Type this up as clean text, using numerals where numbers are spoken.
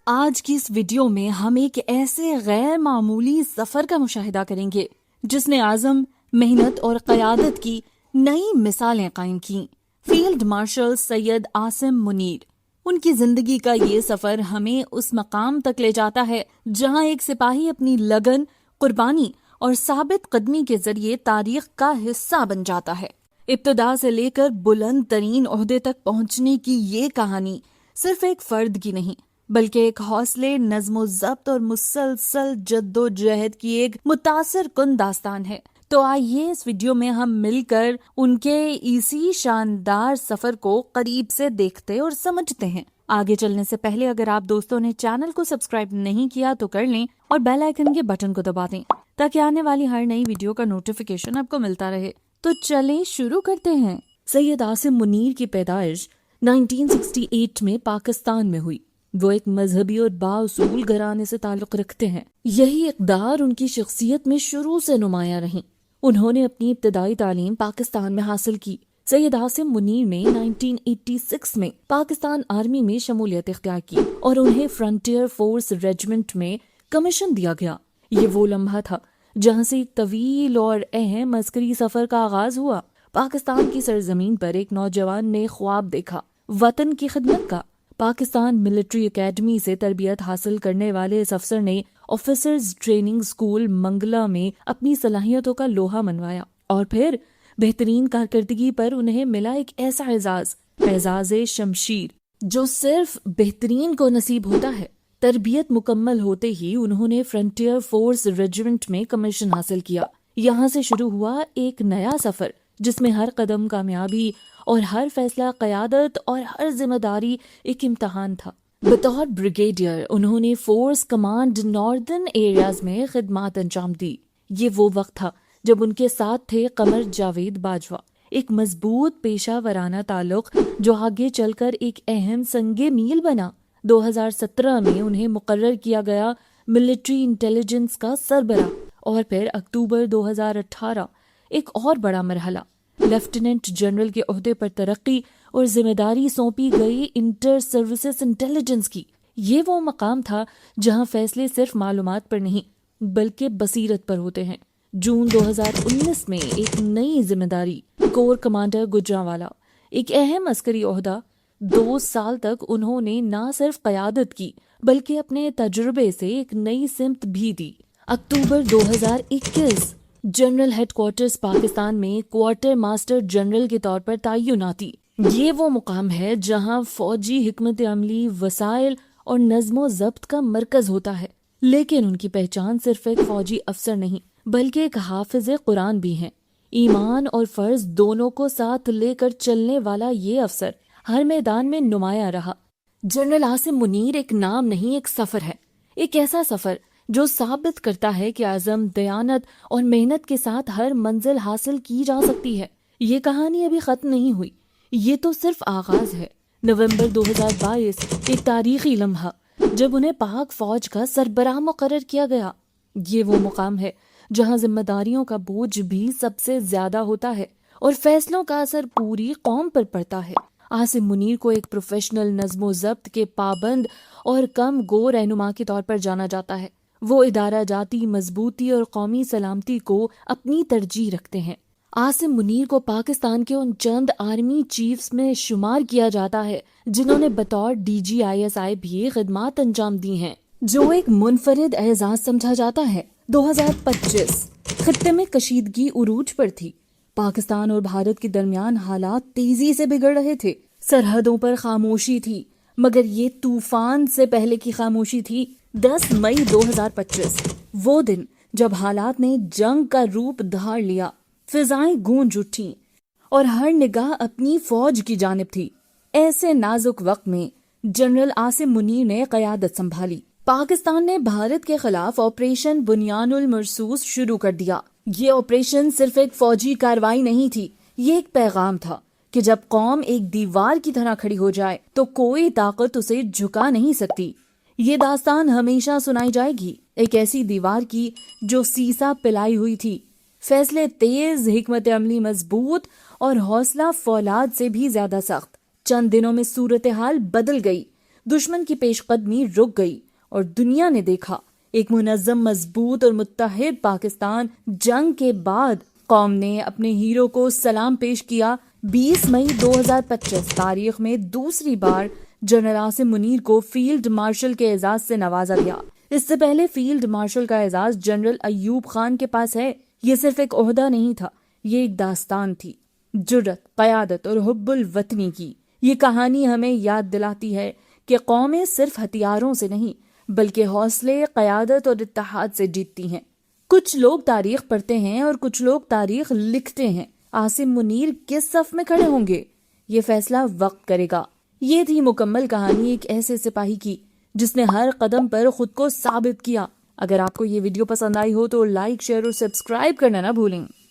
آج کی اس ویڈیو میں ہم ایک ایسے غیر معمولی سفر کا مشاہدہ کریں گے جس نے عزم، محنت اور قیادت کی نئی مثالیں قائم کیں۔ Field marshal Syed Asim Munir. ان کی زندگی کا یہ سفر ہمیں اس مقام تک لے جاتا ہے جہاں ایک سپاہی اپنی لگن، قربانی اور ثابت قدمی کے ذریعے تاریخ کا حصہ بن جاتا ہے۔ ابتدا سے لے کر بلند ترین عہدے تک پہنچنے کی یہ کہانی صرف ایک فرد کی نہیں بلکہ ایک حوصلے، نظم و ضبط اور مسلسل جد و جہد کی ایک متاثر کن داستان ہے۔ تو آئیے اس ویڈیو میں ہم مل کر ان کے اسی شاندار سفر کو قریب سے دیکھتے اور سمجھتے ہیں۔ آگے چلنے سے پہلے اگر آپ دوستوں نے چینل کو سبسکرائب نہیں کیا تو کر لیں اور بیل آئیکن کے بٹن کو دبا دیں تاکہ آنے والی ہر نئی ویڈیو کا نوٹیفیکیشن آپ کو ملتا رہے۔ تو چلیں شروع کرتے ہیں۔ سید عاصم منیر کی پیدائش 1968 میں پاکستان میں ہوئی۔ وہ ایک مذہبی اور بااصول گھرانے سے تعلق رکھتے ہیں۔ یہی اقدار ان کی شخصیت میں شروع سے نمایاں رہیں۔ انہوں نے اپنی ابتدائی تعلیم پاکستان میں حاصل کی۔ سید عاصم منیر نے 1986 میں پاکستان آرمی میں شمولیت اختیار کی اور انہیں فرنٹیئر فورس ریجمنٹ میں کمیشن دیا گیا۔ یہ وہ لمحہ تھا جہاں سے ایک طویل اور اہم عسکری سفر کا آغاز ہوا۔ پاکستان کی سرزمین پر ایک نوجوان نے خواب دیکھا، وطن کی خدمت کا۔ پاکستان ملٹری اکیڈمی سے تربیت حاصل کرنے والے اس افسر نے آفیسرز ٹریننگ اسکول منگلہ میں اپنی صلاحیتوں کا لوہا منوایا اور پھر بہترین کارکردگی پر انہیں ملا ایک ایسا اعزاز شمشیر جو صرف بہترین کو نصیب ہوتا ہے۔ تربیت مکمل ہوتے ہی انہوں نے فرنٹیئر فورس ریجمنٹ میں کمیشن حاصل کیا۔ یہاں سے شروع ہوا ایک نیا سفر جس میں ہر قدم کامیابی اور ہر فیصلہ قیادت اور ہر ذمہ داری ایک امتحان تھا۔ بطور بریگیڈیئر انہوں نے فورس کمانڈ ناردرن ایریاز میں خدمات انجام دی۔ یہ وہ وقت تھا جب ان کے ساتھ تھے قمر جاوید باجوہ، ایک مضبوط پیشہ ورانہ تعلق جو آگے چل کر ایک اہم سنگ میل بنا۔ 2017 میں انہیں مقرر کیا گیا ملٹری انٹیلیجنس کا سربراہ اور پھر اکتوبر 2018 ایک اور بڑا مرحلہ، لیفٹیننٹ جنرل کے عہدے پر ترقی اور ذمہ داری سونپی گئی انٹر سروسز انٹیلیجنس کی۔ یہ وہ مقام تھا جہاں فیصلے صرف معلومات پر نہیں بلکہ بصیرت پر ہوتے ہیں۔ جون 2019 میں ایک نئی ذمہ داری، کور کمانڈر گجرانوالہ، ایک اہم عسکری عہدہ۔ 2 سال تک انہوں نے نہ صرف قیادت کی بلکہ اپنے تجربے سے ایک نئی سمت بھی دی۔ اکتوبر 2021 جنرل ہیڈ کوارٹرز پاکستان میں کوارٹر ماسٹر جنرل کے طور پر تعیناتی۔ یہ وہ مقام ہے جہاں فوجی حکمت عملی، وسائل اور نظم و ضبط کا مرکز ہوتا ہے، لیکن ان کی پہچان صرف ایک فوجی افسر نہیں بلکہ ایک حافظ قرآن بھی ہیں۔ ایمان اور فرض دونوں کو ساتھ لے کر چلنے والا یہ افسر ہر میدان میں نمایاں رہا۔ جنرل عاصم منیر ایک نام نہیں، ایک سفر ہے، ایک ایسا سفر جو ثابت کرتا ہے کہ عزم، دیانت اور محنت کے ساتھ ہر منزل حاصل کی جا سکتی ہے۔ یہ کہانی ابھی ختم نہیں ہوئی، یہ تو صرف آغاز ہے۔ نومبر 2022 ایک تاریخی لمحہ جب انہیں پاک فوج کا سربراہ مقرر کیا گیا۔ یہ وہ مقام ہے جہاں ذمہ داریوں کا بوجھ بھی سب سے زیادہ ہوتا ہے اور فیصلوں کا اثر پوری قوم پر پڑتا ہے۔ عاصم منیر کو ایک پروفیشنل، نظم و ضبط کے پابند اور کم گو رہنما کے طور پر جانا جاتا ہے۔ وہ ادارہ جاتی مضبوطی اور قومی سلامتی کو اپنی ترجیح رکھتے ہیں۔ عاصم منیر کو پاکستان کے ان چند آرمی چیفز میں شمار کیا جاتا ہے جنہوں نے بطور DGISI بھی خدمات انجام دی ہیں، جو ایک منفرد اعزاز سمجھا جاتا ہے۔ 2025 خطے میں کشیدگی عروج پر تھی۔ پاکستان اور بھارت کے درمیان حالات تیزی سے بگڑ رہے تھے، سرحدوں پر خاموشی تھی، مگر یہ طوفان سے پہلے کی خاموشی تھی۔ 10 مئی 2025 وہ دن جب حالات نے جنگ کا روپ دھار لیا، فضائیں گونج اٹھیں اور ہر نگاہ اپنی فوج کی جانب تھی۔ ایسے نازک وقت میں جنرل عاصم منیر نے قیادت سنبھالی۔ پاکستان نے بھارت کے خلاف آپریشن بنیان المرصوص شروع کر دیا۔ یہ آپریشن صرف ایک فوجی کارروائی نہیں تھی، یہ ایک پیغام تھا کہ جب قوم ایک دیوار کی طرح کھڑی ہو جائے تو کوئی طاقت اسے جھکا نہیں سکتی۔ یہ داستان ہمیشہ سنائی جائے گی، ایک ایسی دیوار کی جو سیسا پلائی ہوئی تھی، فیصلے تیز، حکمت عملی مضبوط اور حوصلہ فولاد سے بھی زیادہ سخت۔ چند دنوں میں صورتحال بدل گئی۔ دشمن کی پیش قدمی رک گئی اور دنیا نے دیکھا ایک منظم، مضبوط اور متحد پاکستان۔ جنگ کے بعد قوم نے اپنے ہیرو کو سلام پیش کیا۔ 20 مئی 2025 تاریخ میں دوسری بار جنرل عاصم منیر کو فیلڈ مارشل کے اعزاز سے نوازا گیا۔ اس سے پہلے فیلڈ مارشل کا اعزاز جنرل ایوب خان کے پاس ہے۔ یہ صرف ایک عہدہ نہیں تھا، یہ ایک داستان تھی، جرأت، قیادت اور حب الوطنی کی۔ یہ کہانی ہمیں یاد دلاتی ہے کہ قومیں صرف ہتھیاروں سے نہیں بلکہ حوصلے، قیادت اور اتحاد سے جیتتی ہیں۔ کچھ لوگ تاریخ پڑھتے ہیں اور کچھ لوگ تاریخ لکھتے ہیں۔ عاصم منیر کس صف میں کھڑے ہوں گے، یہ فیصلہ وقت کرے گا۔ یہ تھی مکمل کہانی ایک ایسے سپاہی کی جس نے ہر قدم پر خود کو ثابت کیا۔ اگر آپ کو یہ ویڈیو پسند آئی ہو تو لائک، شیئر اور سبسکرائب کرنا نہ بھولیں۔